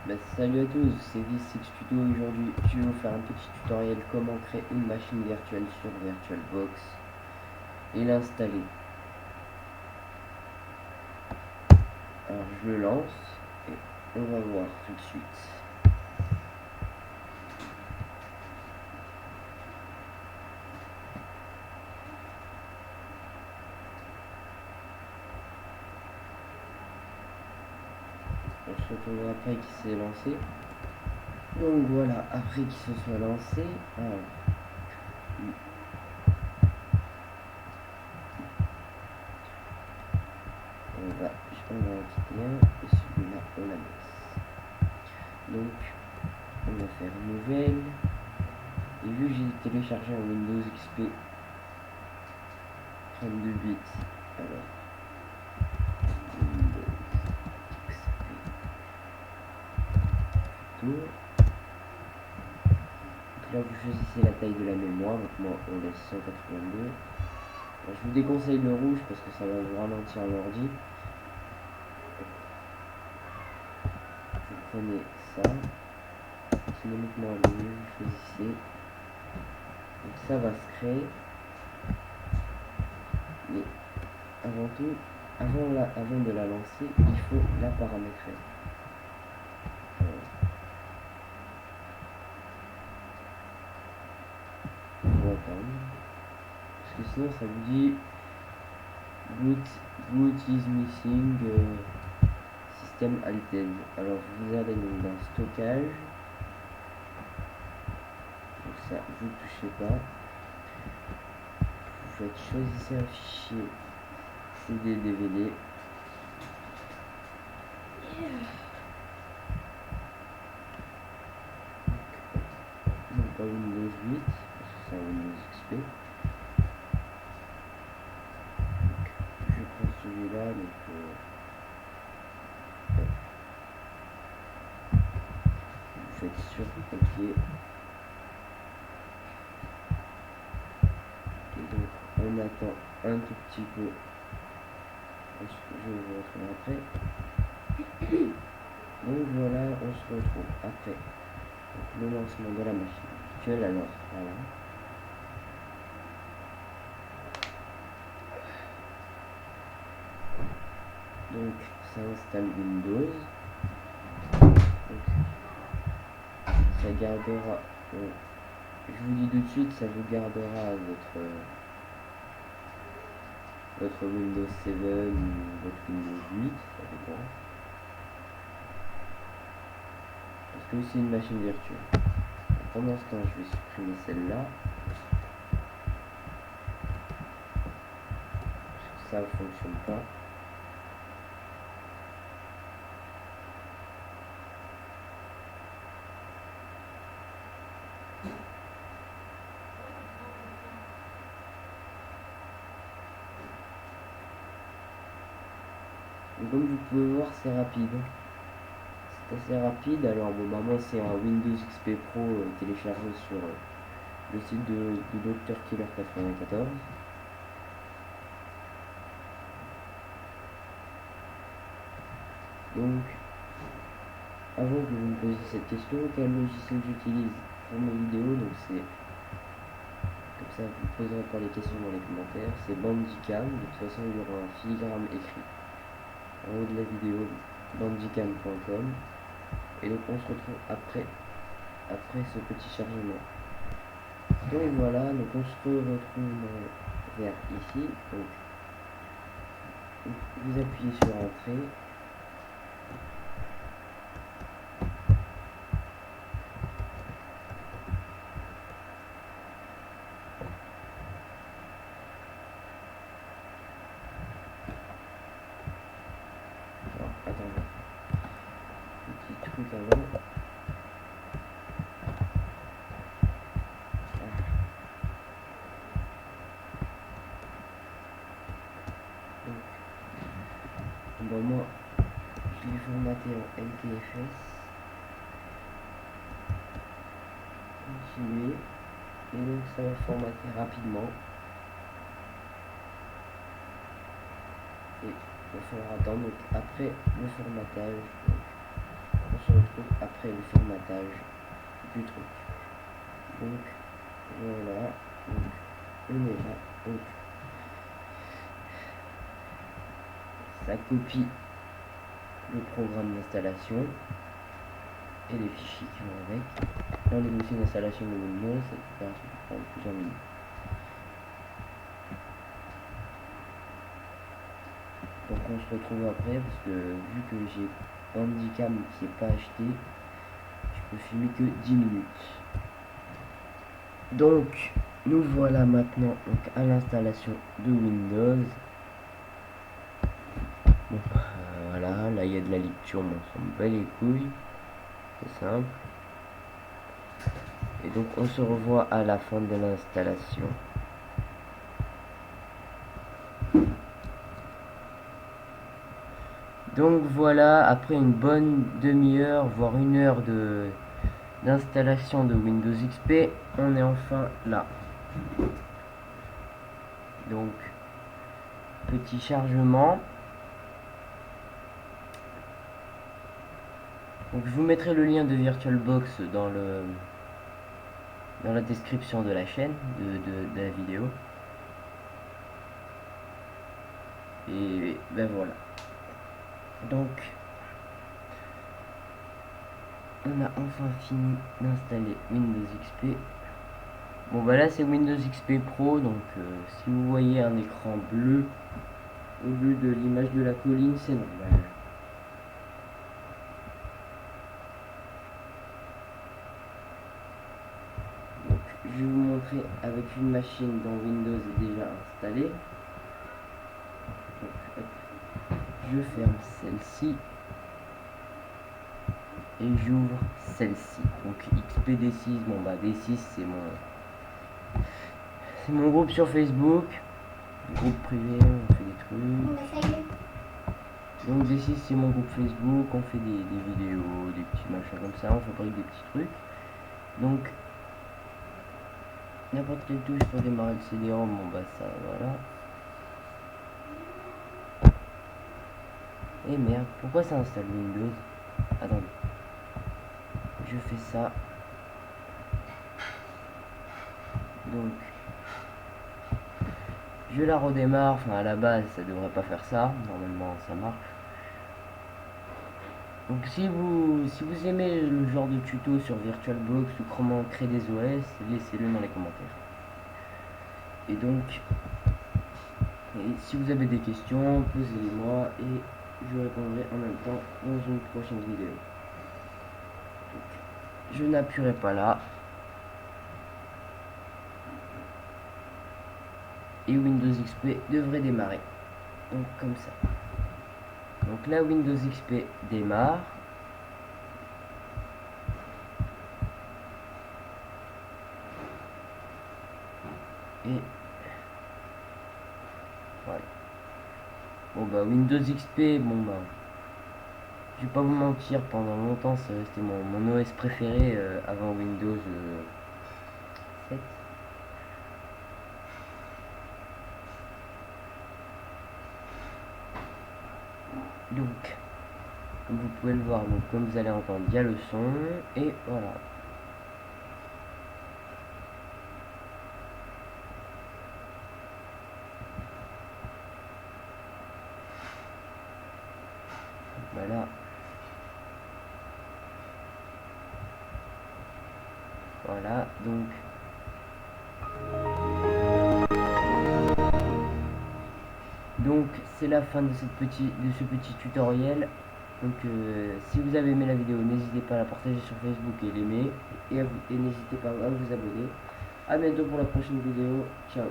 Salut à tous, c'est Six Tuto. Aujourd'hui, je vais vous faire un petit tutoriel comment créer une machine virtuelle sur VirtualBox et l'installer. Alors je le lance et on va voir tout de suite. On se retrouve après qu'il s'est lancé. Donc voilà, après qu'il se soit lancé, alors, on va en quitter un et celui-là on la laisse. Donc on va faire nouvelle. Et vu que j'ai téléchargé un Windows XP 32 bits, alors Windows XP tout. Donc là vous choisissez la taille de la mémoire, donc moi on laisse 182. Alors, je vous déconseille le rouge parce que ça va vous ralentir l'ordi. Vous prenez ça, dynamiquement allumé, vous choisissez. Donc ça va se créer. Mais avant tout, avant de la lancer, il faut la paramétrer. Il faut attendre. Parce que sinon ça vous dit boot is missing system halted. Alors vous allez donc dans stockage. Donc ça vous touchez pas. Vous faites choisissez un fichier CD DVD. Non pas Windows 8 parce que c'est un Windows XP. Donc, je prends celui-là donc vous faites sur OK. Et donc on attend un tout petit peu. Je vais vous retrouver après. Donc voilà, on se retrouve après donc, le lancement de la machine virtuelle. Alors voilà. Donc ça installe Windows. Donc, ça gardera. Je vous dis tout de suite, ça vous gardera votre Windows 7 ou votre Windows 8, ça dépend. Parce que c'est une machine virtuelle. Pendant ce temps, je vais supprimer celle-là. Parce que ça ne fonctionne pas. Donc, comme vous pouvez voir, c'est rapide. C'est assez rapide. Alors bon, bah, moi c'est un Windows XP Pro téléchargé sur le site de Dr Killer 94. Donc, avant que vous me posiez cette question, quel logiciel j'utilise pour mes vidéos, donc c'est comme ça vous poserez pas les questions dans les commentaires, c'est Bandicam. De toute façon il y aura un filigrane écrit en haut de la vidéo, bandicam.com. Et donc on se retrouve après ce petit chargement. Donc voilà, donc on se retrouve vers ici. Donc vous appuyez sur entrée. Alors attendez, petit truc avant. Bon, moi je l'ai formaté en NTFS. Continuer. Et donc ça va formater rapidement. Et il va falloir attendre. Donc après le formatage, on se retrouve après. après le formatage du truc. Donc voilà, donc on est là, donc ça copie le programme d'installation et les fichiers qui vont avec. Dans les dossiers d'installation de Windows, cette opération peut prendre plusieurs minutes. Donc on se retrouve après parce que vu que j'ai Bandicam qui n'est pas acheté, je peux filmer que 10 minutes. Donc nous voilà maintenant donc, à l'installation de Windows. Bon, voilà, là il y a de la lecture, mais on s'en bat les couilles. C'est simple. Et donc on se revoit à la fin de l'installation. Donc voilà, après une bonne demi-heure, voire une heure d'installation de Windows XP, on est enfin là. Donc, petit chargement. Donc je vous mettrai le lien de VirtualBox dans la description de la chaîne, de la vidéo. Et ben voilà. Donc, on a enfin fini d'installer Windows XP. Bon bah là c'est Windows XP Pro, donc si vous voyez un écran bleu au lieu de l'image de la colline, c'est normal. Donc je vais vous montrer avec une machine dont Windows est déjà installée. Donc, hop, je ferme celle-ci et j'ouvre celle-ci. Donc XPD6, bon bah D6 c'est mon groupe sur Facebook, groupe privé, on fait des trucs. Donc D6 c'est mon groupe Facebook, on fait des vidéos, des petits machins comme ça, on fabrique des petits trucs. Donc n'importe quelle touche pour démarrer le CD-ROM, bon bah ça voilà. Et merde, pourquoi ça installe Windows? Attendez. Je fais ça. Donc je la redémarre, enfin à la base ça devrait pas faire ça, normalement ça marche. Donc si vous aimez le genre de tuto sur VirtualBox ou comment créer des OS, laissez-le dans les commentaires. Et donc, si vous avez des questions, posez-les-moi et je répondrai en même temps dans une prochaine vidéo. Donc, je n'appuierai pas là. Et Windows XP devrait démarrer. Donc comme ça. Donc là Windows XP démarre. Et voilà. Bon bah Windows XP, bon bah je vais pas vous mentir, pendant longtemps c'est resté mon OS préféré avant Windows 7. Donc comme vous pouvez le voir, donc comme vous allez entendre, il y a le son et voilà. Voilà. Voilà, donc c'est la fin de ce petit tutoriel. Donc si vous avez aimé la vidéo, n'hésitez pas à la partager sur Facebook et l'aimer. Et n'hésitez pas à vous abonner. A bientôt pour la prochaine vidéo. Ciao.